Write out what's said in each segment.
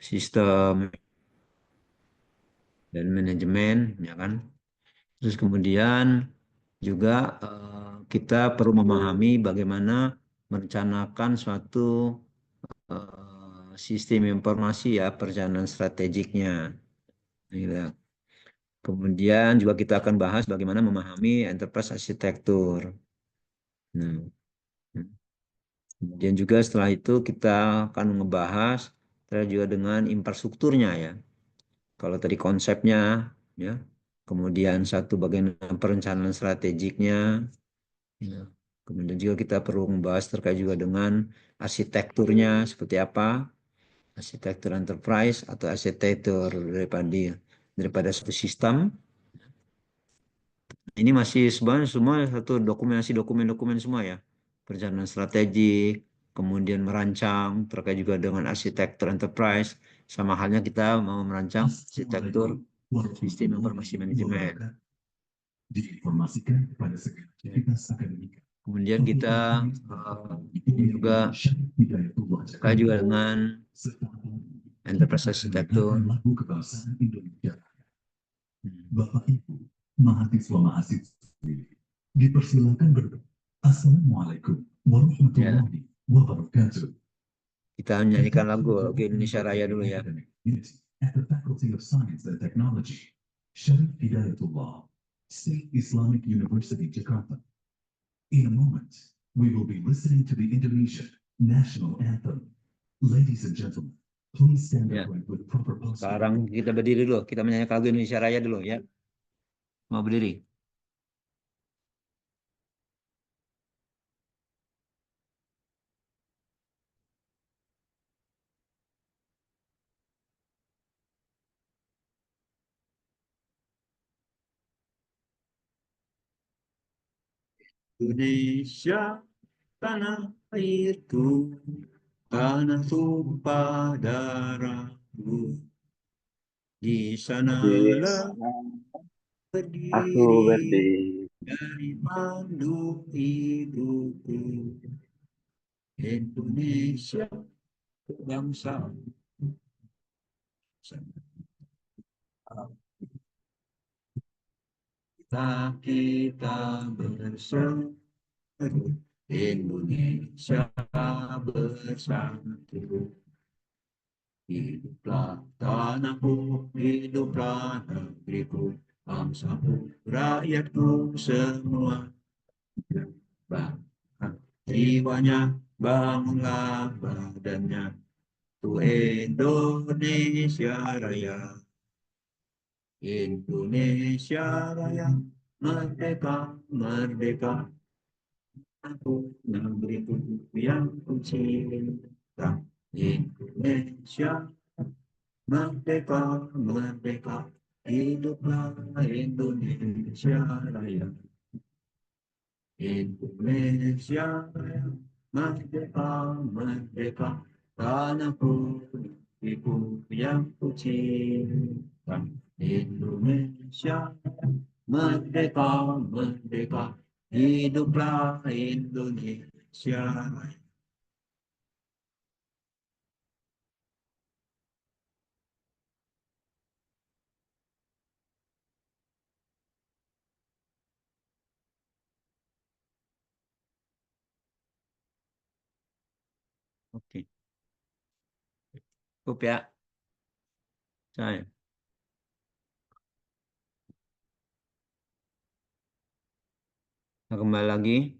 sistem dan manajemen, ya kan? Terus kemudian juga kita perlu memahami bagaimana merencanakan suatu sistem informasi ya, perencanaan strategiknya. Gitu. Kemudian juga kita akan bahas bagaimana memahami enterprise arsitektur. Nah, kemudian juga setelah itu kita akan ngebahas terkait juga dengan infrastrukturnya ya. Kalau tadi konsepnya, ya, kemudian satu bagian perencanaan strategiknya, ya. Kemudian juga kita perlu membahas terkait juga dengan arsitekturnya seperti apa, arsitektur enterprise atau arsitektur daripada suatu sistem. Ini masih sebenarnya semua satu dokumen-dokumen semua ya, perencanaan strategi, kemudian merancang terkait juga dengan arsitektur enterprise, sama halnya kita mau merancang arsitektur sistem informasi manajemen. Diinformasikan kepada segala aktivitas akademika. Kemudian kita juga terkait juga dengan enterprise arsitektur. Bapak Ibu, mahasiswa-mahasiswi, dipersilakan berdoa. Assalamualaikum warahmatullahi wabarakatuh. Kita menyanyikan lagu Indonesia Raya dulu ya. At the Faculty of Science and Technology, Syarif Hidayatullah, State Islamic University, Jakarta. In a moment, we will be listening to the Indonesian national anthem. Ladies and gentlemen, please stand upright with proper posture. Sekarang kita berdiri dulu, kita menyanyikan lagu Indonesia Raya dulu ya. Mau berdiri? Indonesia, tanah airku, tanah tumpah darahku. Di Di sanalah sana aku berdiri berdiri. dari pandu hidupku. Indonesia bangsa kita bersatu. Indonesia bersatu. Hiduplah tanahku, hiduplah negeriku, bangsaku, rakyatku semua. Bangga jiwanya, bangunlah badannya. Tu Indonesia Raya, Indonesia Raya, merdeka, merdeka. Aku negeriku yang ku cinta, Indonesia merdeka, merdeka. Hiduplah Indonesia Raya, Indonesia Raya, merdeka, merdeka. Tanahku, ibu yang ku cinta, Indonesia merdeka, merdeka. Hiduplah Indonesia. Oke, cukup ya. Saya kembali lagi.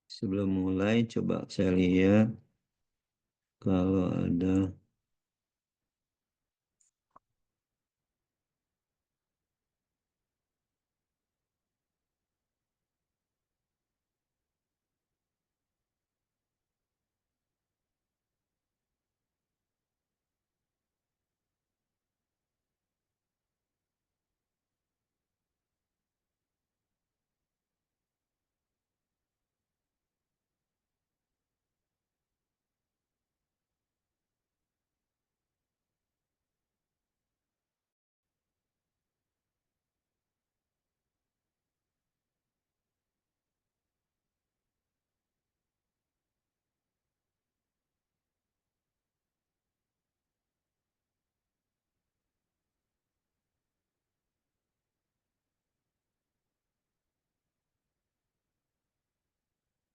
Sebelum mulai, coba saya lihat kalau ada.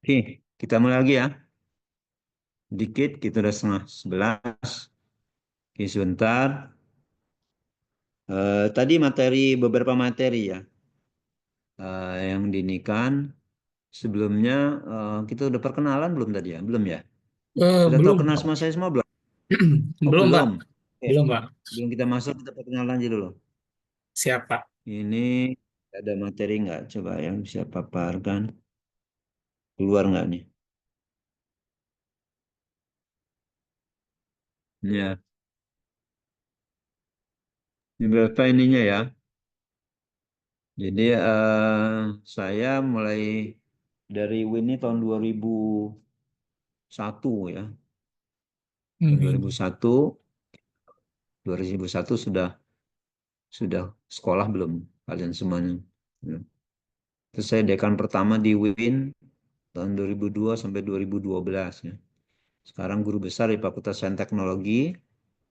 Oke, kita mulai lagi ya. Dikit, kita udah setengah 11. Oke, sebentar. Tadi beberapa materi ya yang dinikan. Sebelumnya kita udah perkenalan belum tadi ya? Belum ya? Sudah tahu Belum, kenal Pak. sama saya semua belum? Oh Belum, Pak. belum. Oke, Belum, Pak. sebelum kita masuk kita perkenalan aja dulu. Siap, Pak. Ini ada materi nggak? Coba yang bisa paparkan. Keluar nggak nih? Ya, ini berapa ininya ya? Jadi saya mulai dari Win ini tahun 2001 ya. Tahun Hmm. 2001 sudah sekolah belum kalian semuanya? Ya. Terus saya dekan pertama di Win tahun 2002 sampai 2012 ya. Sekarang guru besar di Fakultas Sains Teknologi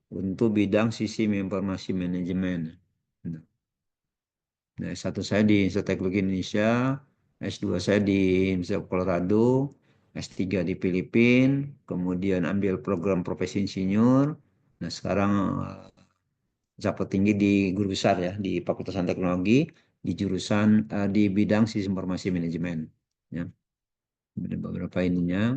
untuk bidang sistem informasi manajemen. Nah, S1 saya di Institut Teknologi Indonesia, S2 saya di Universitas Colorado, S3 di Filipina, kemudian ambil program profesi insinyur. Nah, sekarang pejabat tinggi di guru besar ya di Fakultas Sains Teknologi di jurusan di bidang sistem informasi manajemen. Ya, ada beberapa ininya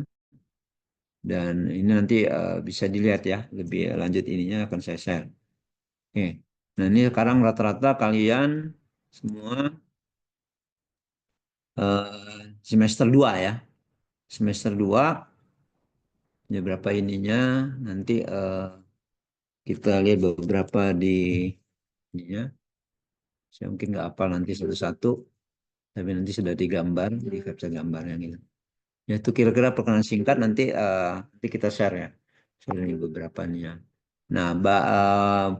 dan ini nanti bisa dilihat ya lebih lanjut ininya akan saya share. Oke. Nah, ini sekarang rata-rata kalian semua semester 2 ya. Semester 2 ya berapa ininya nanti kita lihat beberapa di ininya. Saya mungkin nggak hafal nanti satu-satu, tapi nanti sudah digambar, di capture gambar yang ini. Ya itu kira-kira perkenalan singkat nanti kita share ya. Share ini beberapa nih ya. Nah,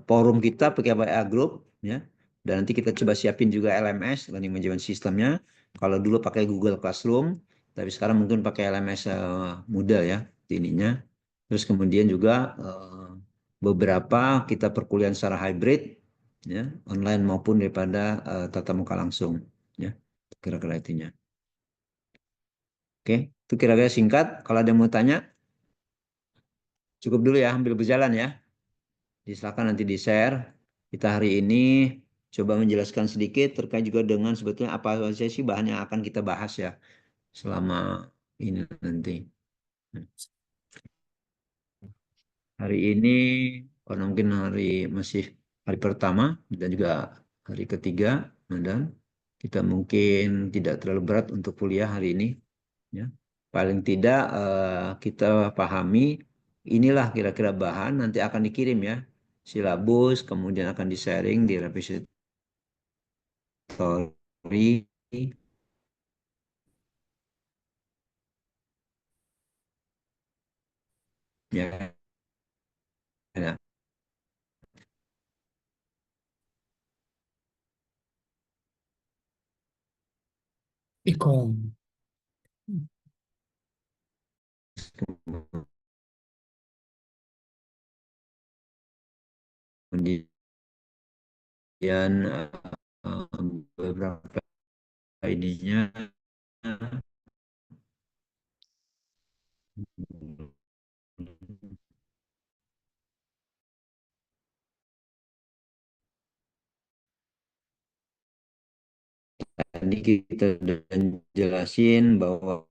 forum kita pakai PKBA Group ya. Dan nanti kita coba siapin juga LMS, Learning Management Systemnya. Kalau dulu pakai Google Classroom, tapi sekarang mungkin pakai LMS Moodle ya, ininya. Terus kemudian juga beberapa kita perkuliahan secara hybrid, ya, online maupun daripada tatap muka langsung, ya. Kira-kira itunya. Oke, itu kira-kira singkat. Kalau ada yang mau tanya, cukup dulu ya, ambil berjalan ya. Silakan nanti di-share. Kita hari ini coba menjelaskan sedikit terkait juga dengan sebetulnya apa saja sih bahan yang akan kita bahas ya selama ini nanti. Hari ini, karena mungkin masih hari pertama dan juga hari ketiga, dan kita mungkin tidak terlalu berat untuk kuliah hari ini. Ya. Paling tidak kita pahami inilah kira-kira bahan nanti akan dikirim ya silabus, kemudian akan di-sharing di repository ya. Ya. Ikom. Kemudian beberapa ininya tadi kita sudah jelasin bahwa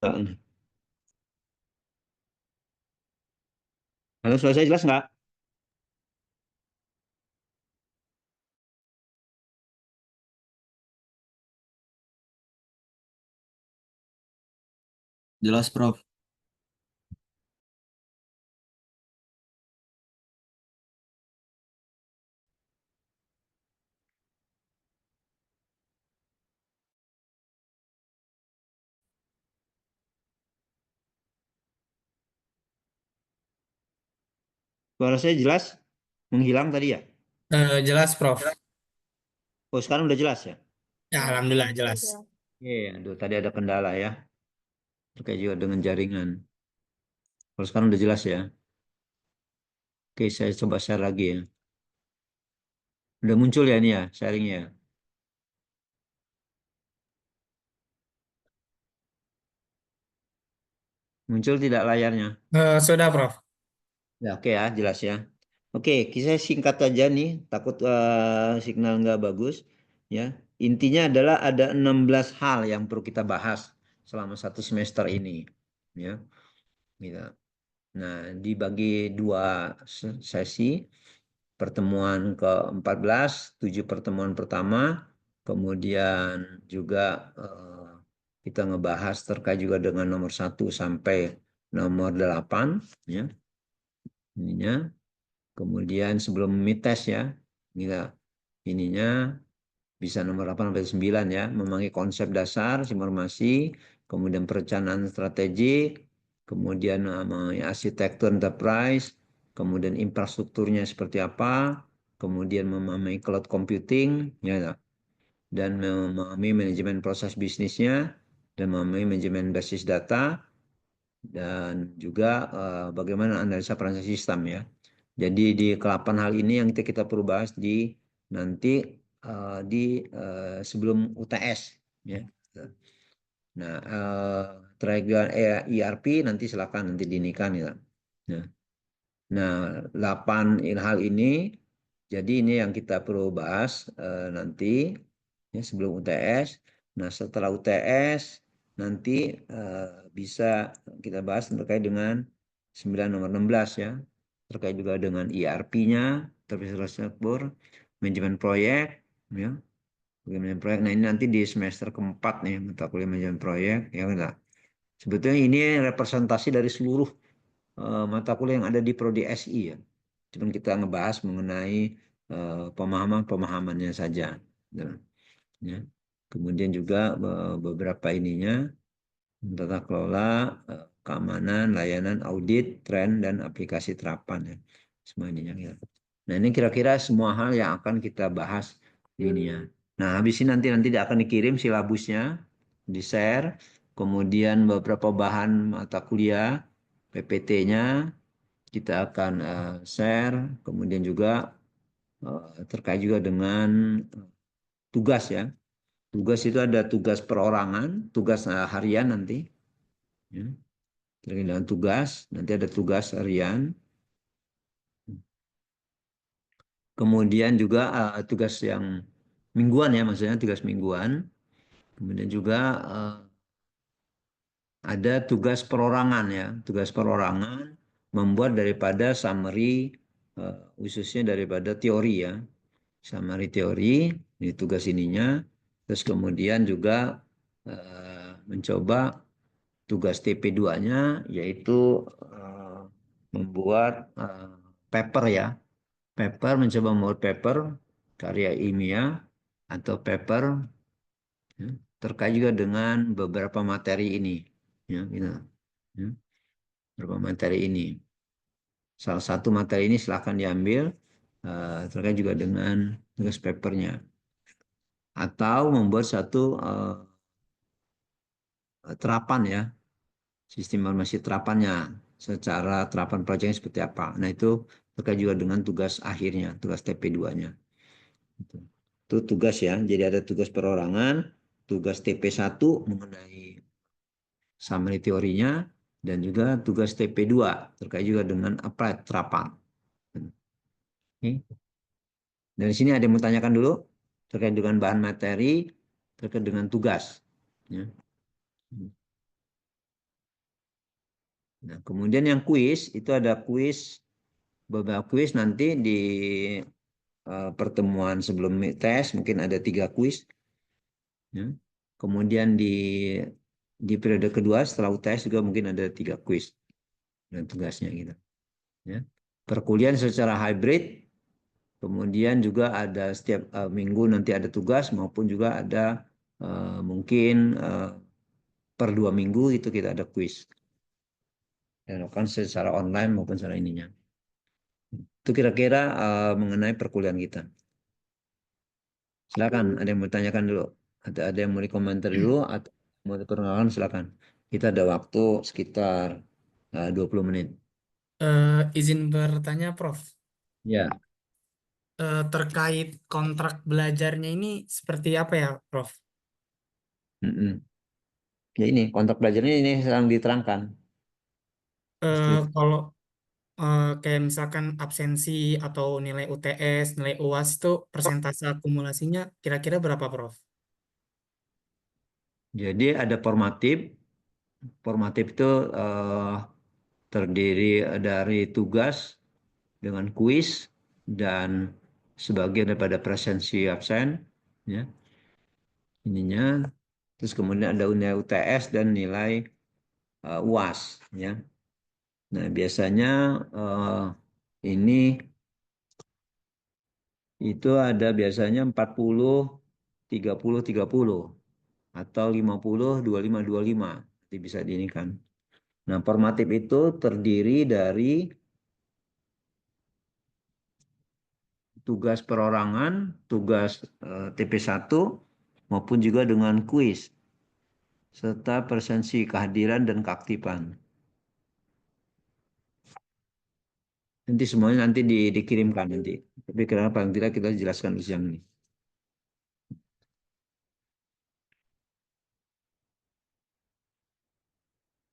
Halo, suara saya jelas nggak? Jelas, Prof. Suara saya jelas? Menghilang tadi ya? Jelas, Prof. Oh, sekarang udah jelas ya? Ya, alhamdulillah jelas. Iya, aduh, tadi ada kendala ya. Terkait juga dengan jaringan. Kalau sekarang udah jelas ya. Oke, saya coba share lagi ya. Udah muncul ya ini ya, sharingnya ya. Muncul tidak layarnya? Sudah, Prof. Ya, oke ya, jelas ya. Oke, kita singkat aja nih, takut signal nggak bagus. Ya, intinya adalah ada 16 hal yang perlu kita bahas selama satu semester ini. Ya, gitu. Nah, dibagi dua sesi. Pertemuan ke-14, 7 pertemuan pertama, kemudian juga kita ngebahas terkait juga dengan nomor 1 sampai nomor 8, ya, ininya. Kemudian sebelum mites ya, kita ininya bisa nomor 8 sampai 9 ya, memahami konsep dasar informasi, kemudian perencanaan strategik, kemudian memahami arsitektur enterprise, kemudian infrastrukturnya seperti apa, kemudian memahami cloud computing, ya, dan memahami manajemen proses bisnisnya, dan memahami manajemen basis data, dan juga bagaimana analisa peran sistem ya. Jadi di ke-8 hal ini yang kita perlu bahas di nanti di sebelum UTS ya. Nah, trigger ERP nanti silakan nanti dinikan ya. Nah, nah 8 hal ini jadi ini yang kita perlu bahas nanti ya, sebelum UTS. Nah, setelah UTS nanti bisa kita bahas terkait dengan 9 nomor 16 ya. Terkait juga dengan ERP-nya, terstruktur, manajemen proyek, ya. Manajemen proyek. Nah, ini nanti di semester keempat nih, mata kuliah manajemen proyek, ya enggak. Sebetulnya ini representasi dari seluruh mata kuliah yang ada di Prodi SI ya. Cuman kita ngebahas mengenai pemahaman-pemahamannya saja. Ya. Kemudian juga beberapa ininya tata kelola, keamanan, layanan, audit, tren, dan aplikasi terapan ya. Semua ininya ya. Nah, ini kira-kira semua hal yang akan kita bahas di ini ya. Nah, habis ini nanti akan dikirim silabusnya, di-share, kemudian beberapa bahan mata kuliah, PPT-nya kita akan share, kemudian juga terkait juga dengan tugas ya. Tugas itu ada tugas perorangan, tugas harian nanti. Ya. Terkait dengan tugas, nanti ada tugas harian. Kemudian juga tugas yang mingguan ya, maksudnya tugas mingguan. Kemudian juga ada tugas perorangan ya, tugas perorangan membuat daripada summary khususnya daripada teori ya, summary teori ini tugas ininya. Terus kemudian juga mencoba tugas TP2-nya yaitu membuat paper ya, mencoba membuat paper karya ilmiah atau paper ya, terkait juga dengan beberapa materi ini ya, gitu. Ya, beberapa materi ini. Salah satu materi ini silakan diambil terkait juga dengan tugas papernya atau membuat satu terapan ya, sistem informasi terapannya secara terapan proyeknya seperti apa. Nah, itu terkait juga dengan tugas akhirnya, tugas TP2-nya. Itu tugas ya. Jadi ada tugas perorangan, tugas TP1 mengenai summary teorinya, dan juga tugas TP2 terkait juga dengan applied terapan. Oke. Dari sini ada yang mau tanyakan dulu terkait dengan bahan materi, terkait dengan tugas. Ya. Nah, kemudian yang kuis itu ada beberapa kuis nanti di pertemuan sebelum tes mungkin ada 3 kuis. Ya. Kemudian di periode kedua setelah UTS juga mungkin ada 3 kuis dan tugasnya gitu. Ya. Perkuliahan secara hybrid, kemudian juga ada setiap minggu nanti ada tugas maupun juga ada mungkin per 2 minggu itu kita ada kuis. Dan kan secara online maupun secara ininya. Itu kira-kira mengenai perkuliahan kita. Silakan, ada yang mau ditanyakan dulu. Ada yang mau dikomentar dulu atau mau diperkenalkan silakan. Kita ada waktu sekitar 20 menit. Izin bertanya, Prof. Ya, Terkait kontrak belajarnya ini seperti apa ya, Prof? mm-mm. Ya ini kontrak belajarnya ini sedang diterangkan. Kalau kayak misalkan absensi atau nilai UTS, nilai UAS itu persentase akumulasinya kira-kira berapa, Prof? Jadi ada formatif. Formatif itu eh, terdiri dari tugas dengan kuis dan sebagian daripada presensi absen. Ya, ininya. Terus kemudian ada nilai UTS dan nilai UAS. Ya. Nah, biasanya ini itu ada biasanya 40, 30, 30 atau 50, 25, 25. Nanti bisa diinikan. Nah, formatif itu terdiri dari tugas perorangan, tugas TP1 maupun juga dengan kuis serta presensi kehadiran dan keaktifan. Nanti semuanya nanti dikirimkan nanti. Tapi kenapa paling tidak kita jelaskan di siang ini.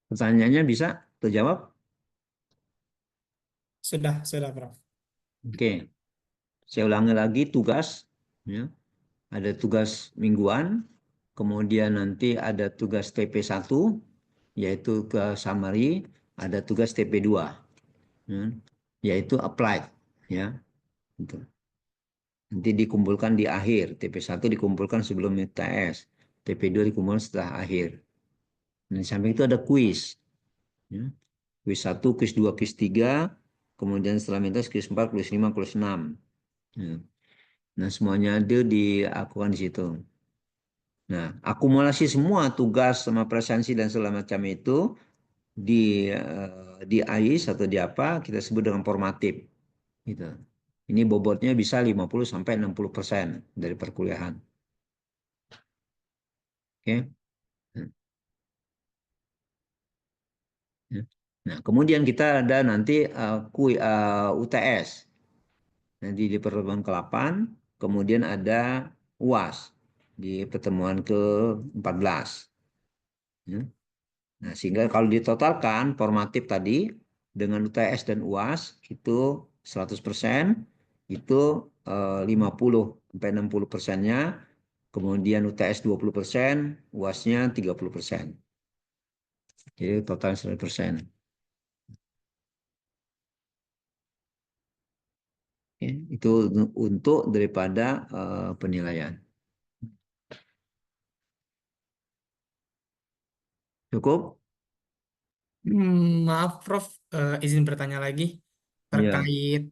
Pertanyaannya bisa terjawab? Sudah, Prof. Oke, saya ulangi lagi tugas. Ya. Ada tugas mingguan, kemudian nanti ada tugas TP1, yaitu ke summary, ada tugas TP2, ya, yaitu applied. Ya. Gitu. Nanti dikumpulkan di akhir. TP1 dikumpulkan sebelum TS. TP2 dikumpulkan setelah akhir. Dan di samping itu ada kuis. Ya. Kuis 1, kuis 2, kuis 3. Kemudian setelah mentas kuis 4, kuis 5, kuis 6. Ya. Nah, semuanya itu dilakukan di situ. Nah, akumulasi semua tugas sama presensi dan segala macam itu di AIS atau di apa kita sebut dengan formatif. Gitu. Ini bobotnya bisa 50 sampai 60% dari perkuliahan. Oke. Ya. Nah, kemudian kita ada nanti UTS. Nanti di pertemuan ke-8, kemudian ada UAS di pertemuan ke-14. Ya. Nah, sehingga kalau ditotalkan formatif tadi dengan UTS dan UAS itu 100%, itu 50 sampai 60%-nya, kemudian UTS 20%, UAS-nya 30%. Jadi total 100%. Ya, itu untuk daripada penilaian. Cukup? Maaf, Prof. Izin bertanya lagi Ya, terkait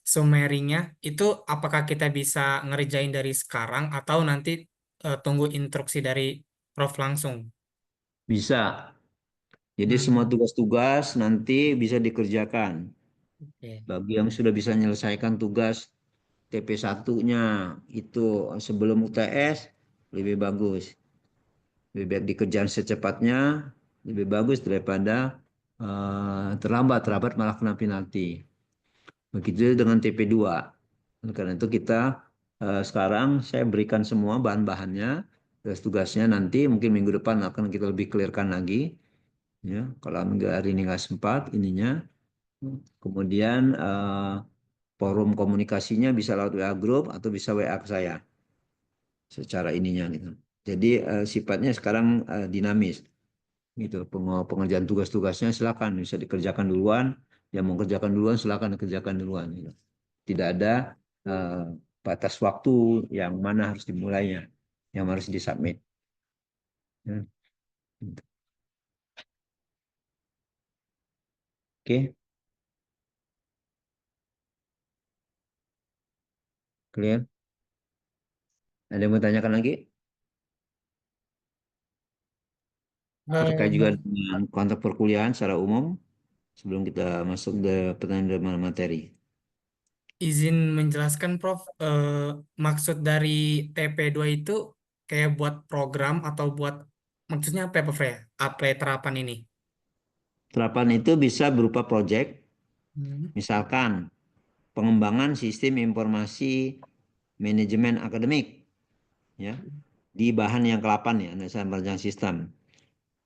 summaringnya itu apakah kita bisa ngerjain dari sekarang atau nanti tunggu instruksi dari Prof langsung? bisa. Jadi semua Hmm, tugas-tugas nanti bisa dikerjakan. oke. Bagi yang sudah bisa menyelesaikan tugas TP1-nya itu sebelum UTS, lebih bagus. Lebih baik dikerjakan secepatnya, lebih bagus daripada terlambat. Terlambat malah kena penalti. Begitu dengan TP2. Oleh karena itu kita sekarang saya berikan semua bahan-bahannya, tugas-tugasnya nanti mungkin minggu depan akan kita lebih clearkan lagi. Ya, kalau minggu hari ini nggak sempat ininya, kemudian forum komunikasinya bisa lewat WA group atau bisa WA ke saya secara ininya gitu. Jadi sifatnya sekarang dinamis. gitu. Pengerjaan tugas-tugasnya silakan bisa dikerjakan duluan, yang mau kerjakan duluan silakan dikerjakan duluan gitu. Tidak ada eh, batas waktu yang mana harus dimulainya, yang harus disubmit. Ya, gitu. Oke, clear? Ada yang mau tanyakan lagi? Terkait juga Eh, dengan kontrak perkuliahan secara umum sebelum kita masuk ke pertanyaan dari materi. izin menjelaskan, Prof. Maksud dari TP2 itu kayak buat program atau buat maksudnya apa ya, Prof ya? Apply terapan ini. Terapan itu bisa berupa proyek, Hmm. misalkan pengembangan sistem informasi manajemen akademik, ya, di bahan yang ke-8 ya, dasar perancang sistem.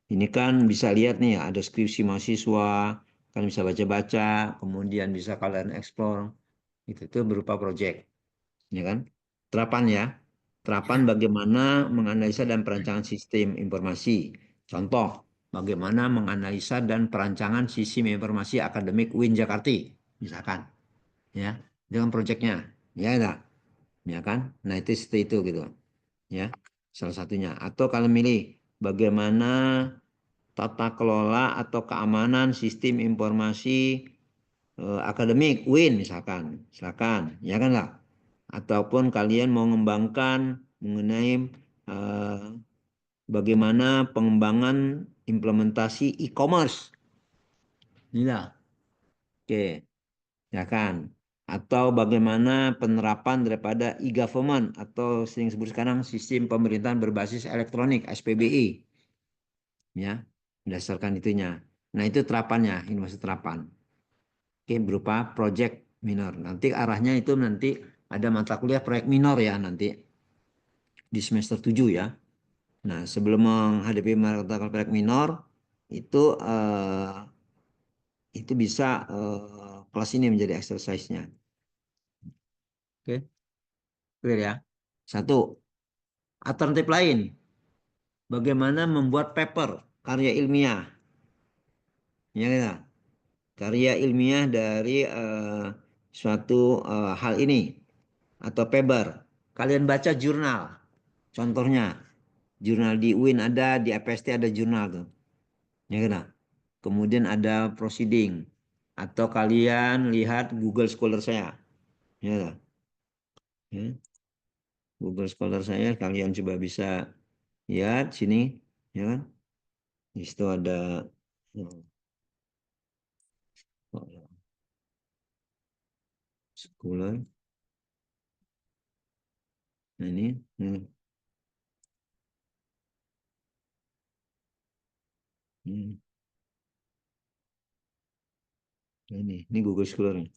Ini kan bisa lihat nih, ada skripsi mahasiswa, kan bisa baca-baca, kemudian bisa kalian explore, itu berupa proyek, ya kan? Terapan ya, terapan Ya. bagaimana menganalisa dan perancangan sistem informasi. Contoh, bagaimana menganalisa dan perancangan sistem informasi akademik UIN Jakarta, misalkan, ya, dengan proyeknya, ya, enggak? Ya kan? Nah itu seperti itu gitu, ya, salah satunya. Atau kalau milih bagaimana tata kelola atau keamanan sistem informasi akademik UIN misalkan, silakan, ya kan lah. Ataupun kalian mau mengembangkan mengenai eh, bagaimana pengembangan implementasi e-commerce, inilah, oke, ya kan. Atau bagaimana penerapan daripada e-government atau sering disebut sekarang sistem pemerintahan berbasis elektronik SPBI, ya, berdasarkan itunya. Nah itu terapannya, ini maksud terapan. Oke, berupa project minor. Nanti arahnya itu nanti ada mata kuliah proyek minor ya nanti di semester 7 ya. Nah, sebelum menghadapi mata kuliah proyek minor itu bisa kelas ini menjadi exercise-nya. Oke, clear ya. Satu, alternatif lain, bagaimana membuat paper karya ilmiah. Ya, ya. Karya ilmiah dari suatu hal ini atau paper. Kalian baca jurnal. Contohnya, jurnal di UIN ada, di FST ada jurnal tuh. Ya kan? Kemudian ada proceeding. Atau kalian lihat Google Scholar saya. Ya kan? Ya. Google Scholar saya kalian coba bisa lihat sini. Ya kan? Di situ ada oh, Scholar. Nah, ini, ini Google Scholar. Ini.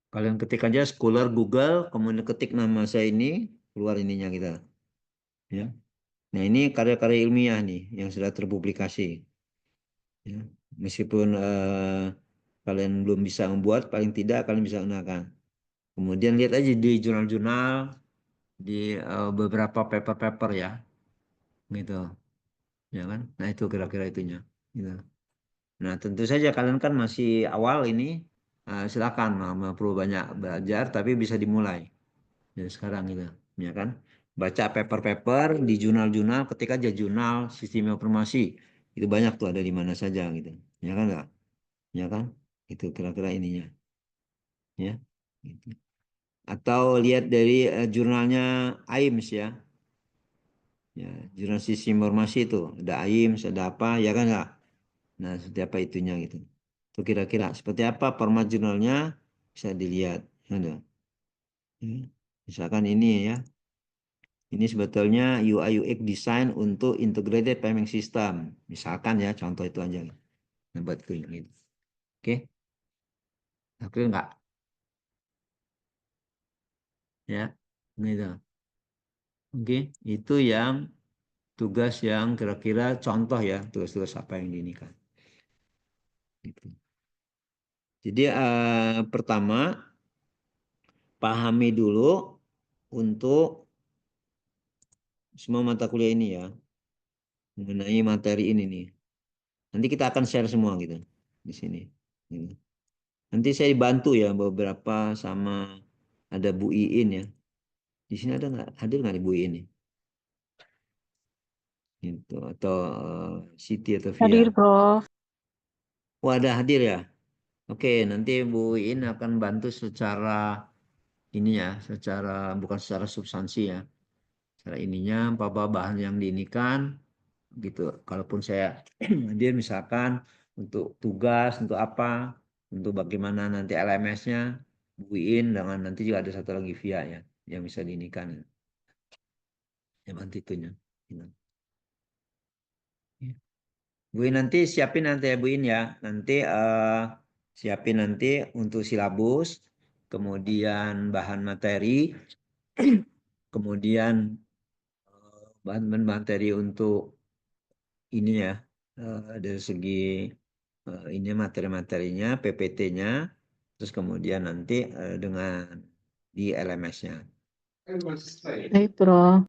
Kalian ketik aja Scholar Google, kemudian ketik nama saya ini, keluar ininya kita. Ya. Nah ini karya-karya ilmiah nih yang sudah terpublikasi. Ya. Meskipun kalian belum bisa membuat, paling tidak kalian bisa gunakan. Kemudian lihat aja di jurnal-jurnal, di beberapa paper-paper ya, gitu, ya kan? Nah itu kira-kira itunya. Gitu. Nah tentu saja kalian kan masih awal ini, silakan perlu banyak belajar, tapi bisa dimulai. Dari sekarang gitu, ya kan? Baca paper-paper di jurnal-jurnal, ketik aja jurnal sistem informasi. Itu banyak tuh ada di mana saja gitu. Ya kan enggak? Ya kan? Itu kira-kira ininya, ya. Gitu. Atau lihat dari jurnalnya AIMS ya. Ya, jurnal sistem informasi itu ada AIMS, ada apa, ya kan enggak? Nah, seperti apa itunya gitu. Itu kira-kira seperti apa format jurnalnya bisa dilihat. Ada. Ya. Misalkan ini ya. Ini sebetulnya UI UX design untuk integrated payment system. Misalkan ya, contoh itu aja. Nah, buat gitu. Oke, oke enggak? Ya, gitu. Oke, itu yang tugas yang kira-kira contoh ya, tugas-tugas apa yang diinikan. Gitu. Jadi pertama, pahami dulu untuk semua mata kuliah ini ya, mengenai materi ini nih. Nanti kita akan share semua gitu di sini. Gitu. Nanti saya dibantu ya beberapa sama ada Bu Iin ya. Di sini ada nggak, hadir nggak nih Bu Iin nih? Gitu. Atau Siti atau Via. Hadir, Prof. Oh, ada hadir ya. Oke, nanti Bu Iin akan bantu secara ini ya, secara bukan secara substansi ya. Secara ininya apa bahan yang diinikan gitu. Kalaupun saya hadir misalkan untuk tugas, untuk apa, untuk bagaimana nanti LMS-nya, buin dengan nanti juga ada satu lagi via ya yang bisa diinikan yang nanti itunya. Gitu. Ya. Buin nanti siapin nanti ya Buin ya. Nanti siapin nanti untuk silabus, kemudian bahan materi, kemudian bahan materi untuk ini ya dari segi ini materi-materinya, PPT-nya, terus kemudian nanti dengan di LMS-nya. Baik, Prof.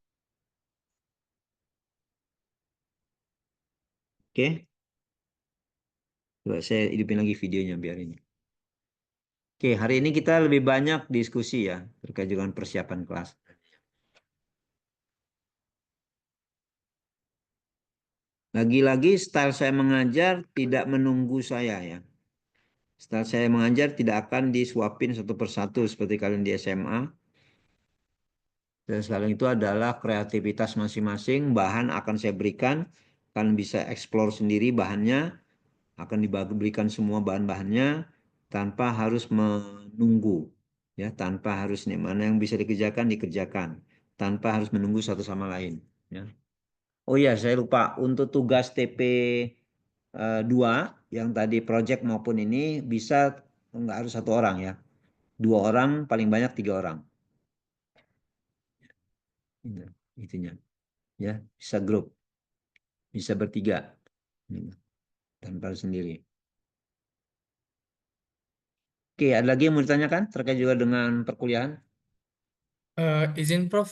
Oke, coba saya hidupin lagi videonya biar ini. Oke, hari ini kita lebih banyak diskusi ya terkait dengan persiapan kelas. Lagi-lagi style saya mengajar tidak menunggu saya ya. Style saya mengajar tidak akan disuapin satu persatu seperti kalian di SMA. Dan sekarang itu adalah kreativitas masing-masing, bahan akan saya berikan, kalian bisa explore sendiri bahannya, akan diberikan semua bahan-bahannya tanpa harus menunggu, ya, tanpa harus nih mana yang bisa dikerjakan dikerjakan, tanpa harus menunggu satu sama lain, ya. Oh iya, saya lupa untuk tugas TP 2 yang tadi project maupun ini bisa nggak harus satu orang ya, 2 orang paling banyak 3 orang, itu itunya, ya bisa grup. Bisa bertiga. Tanpa harus sendiri. Oke, ada lagi yang mau ditanyakan terkait juga dengan perkuliahan? Izin Prof,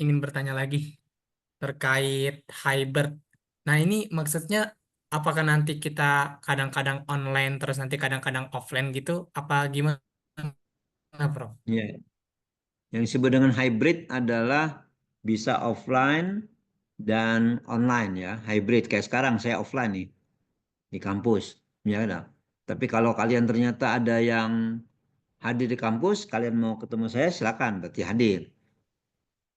ingin bertanya lagi terkait hybrid. Nah, ini maksudnya apakah nanti kita kadang-kadang online terus nanti kadang-kadang offline gitu? Apa gimana, Prof? Ya. Yang disebut dengan hybrid adalah bisa offline dan online ya. Hybrid kayak sekarang saya offline nih di kampus. Ya ada. Tapi kalau kalian ternyata ada yang hadir di kampus, kalian mau ketemu saya silakan berarti hadir.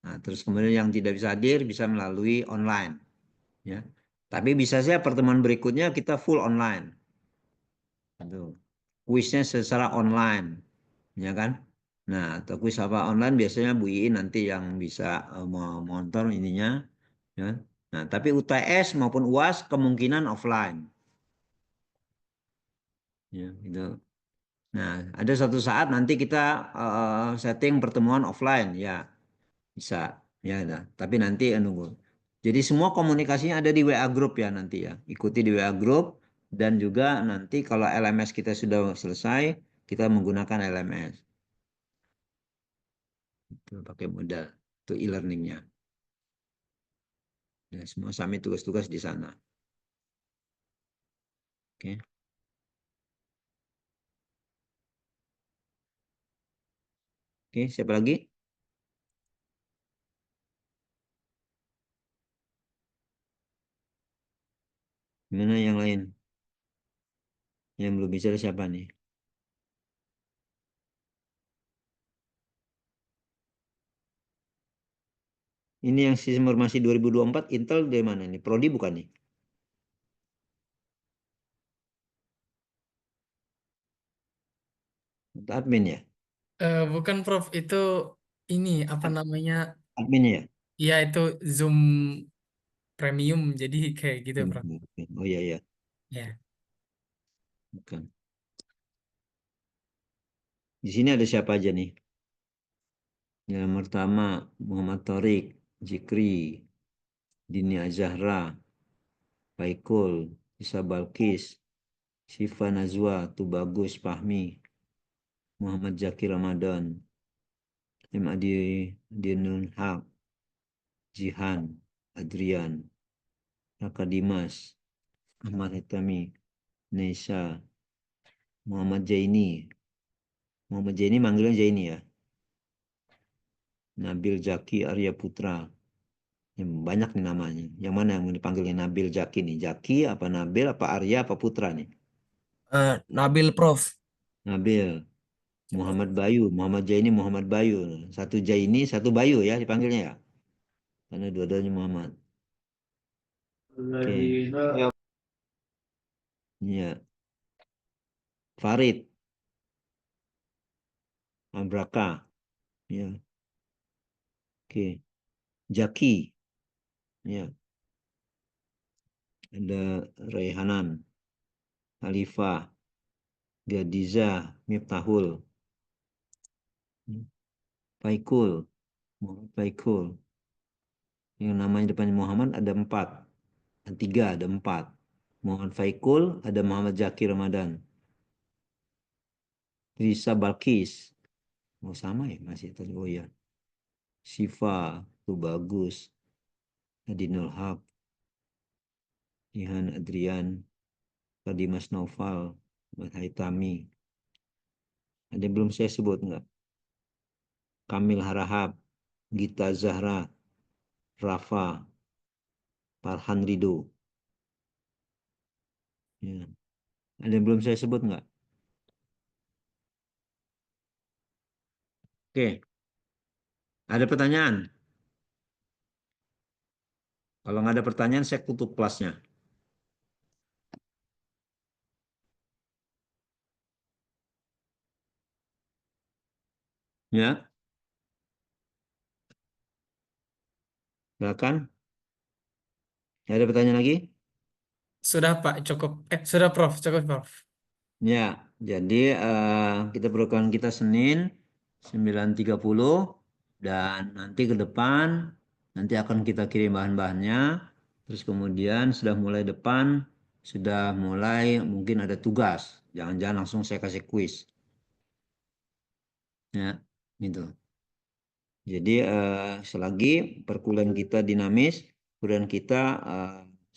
Nah, terus kemudian yang tidak bisa hadir bisa melalui online ya. Tapi bisa saja pertemuan berikutnya kita full online. Itu. Kuisnya secara online, ya kan? Nah, atau kuis apa online biasanya Bu Iin nanti yang bisa memonitor ininya, ya. Nah, tapi UTS maupun UAS kemungkinan offline, ya, gitu. Nah, ada satu saat nanti kita setting pertemuan offline, ya bisa, ya. Nah, tapi nanti nunggu. Jadi semua komunikasinya ada di WA Group ya nanti ya. Ikuti di WA Group dan juga nanti kalau LMS kita sudah selesai, kita menggunakan LMS. Itu pakai modal untuk e-learningnya. Ya, semua submit tugas-tugas di sana. Oke. Oke, siapa lagi? Gimana yang lain? Yang belum bicara siapa nih? Ini yang sistem informasi 2024 Intel dari mana nih? Prodi bukan nih? Untuk admin ya? Bukan Prof, itu ini apa namanya? Admin ya? Ya itu Zoom Premium, jadi kayak gitu Prof. Oh iya iya, Ya. bukan. Di sini ada siapa aja nih? Yang pertama Muhammad Torik, Jikri, Dini Azahra, Baikul, Isa Balkis, Siva Nazwa, Tubagus Fahmi, Muhammad Zaki Ramadan, M. Adi Dinun Haq, Jihan, Adrian, Raka Dimas, Ahmad Hitami, Nesa, Muhammad Jaini. Muhammad Jaini manggilnya Jaini ya. Nabil Jaki Arya Putra. Banyak nih namanya. Yang mana yang dipanggilnya Nabil Jaki nih? Jaki apa Nabil apa Arya apa Putra nih? Nabil, Prof. Nabil. Muhammad Bayu, Muhammad Jaini, Muhammad Bayu. Satu Jaini, satu Bayu ya dipanggilnya ya. Karena dua-duanya Muhammad. Oke. Ya, Iya. Farid. Abraka. Ya. Oke. Jaki. Ya. Ada Raihanan. Khalifah. Gadiza. Miftahul. Faikul. Muhammad Faikul. Yang namanya depannya Muhammad ada 4. 3 ada 4. Muhammad Faikul, ada Muhammad Jaki Ramadan. Risa Balkis. Oh sama ya masih tadi. Oh ya. Siva, tuh bagus. Adinul Haq. Ihan Adrian. Dimas Noval. Ahmad Haitami. Ada yang belum saya sebut enggak? Kamil Harahap. Gita Zahra. Rafa. Farhan Ridho. Ya. Ada yang belum saya sebut enggak? Oke. Ada pertanyaan? Kalau nggak ada pertanyaan, saya tutup kelasnya. Ya, silakan. Ada pertanyaan lagi? Sudah Pak, cukup. Sudah Prof, cukup Prof. Ya, jadi kita program kita Senin 9.30 dan nanti ke depan nanti akan kita kirim bahan-bahannya. Terus kemudian sudah mulai depan sudah mulai mungkin ada tugas. Jangan-jangan langsung saya kasih kuis. Ya, gitu. Jadi selagi perkuliahan kita dinamis, perkuliahan kita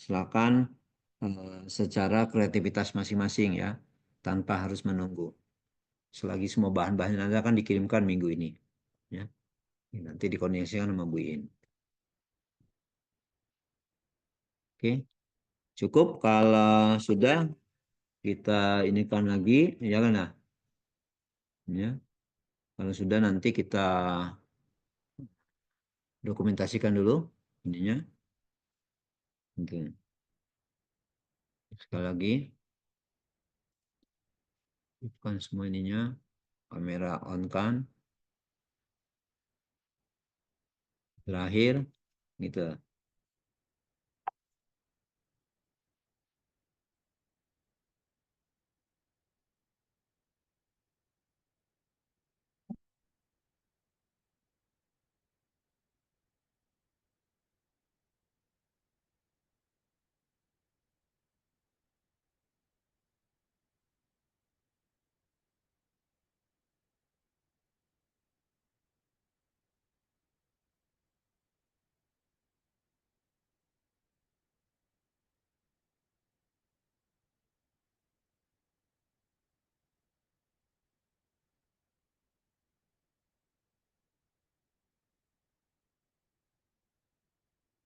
silakan secara kreativitas masing-masing ya, tanpa harus menunggu. Selagi semua bahan-bahan nanti akan dikirimkan minggu ini, ya. Nanti dikoordinasikan sama Bu In. Oke, cukup kalau sudah kita inikan lagi, ya kan ya? Ya, kalau sudah nanti kita dokumentasikan dulu ininya. Oke. Sekali lagi, bukan semua ininya, kamera on kan, terakhir, gitu.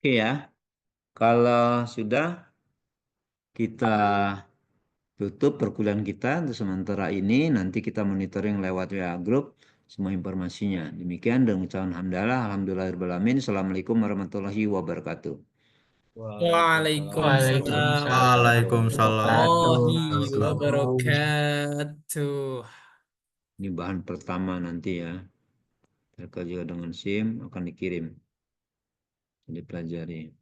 Oke ya, kalau sudah kita tutup perkuliahan kita untuk sementara ini, nanti kita monitoring lewat WA Group semua informasinya. Demikian dan ucapan hamdalah, alhamdulillahirrahmanirrahim. Assalamualaikum warahmatullahi wabarakatuh. Waalaikumsalam Waalaikumsalam. warahmatullahi Waalaikumsalam. wabarakatuh. Ini bahan pertama nanti ya. Terkait juga dengan SIM akan dikirim. Dipelajari.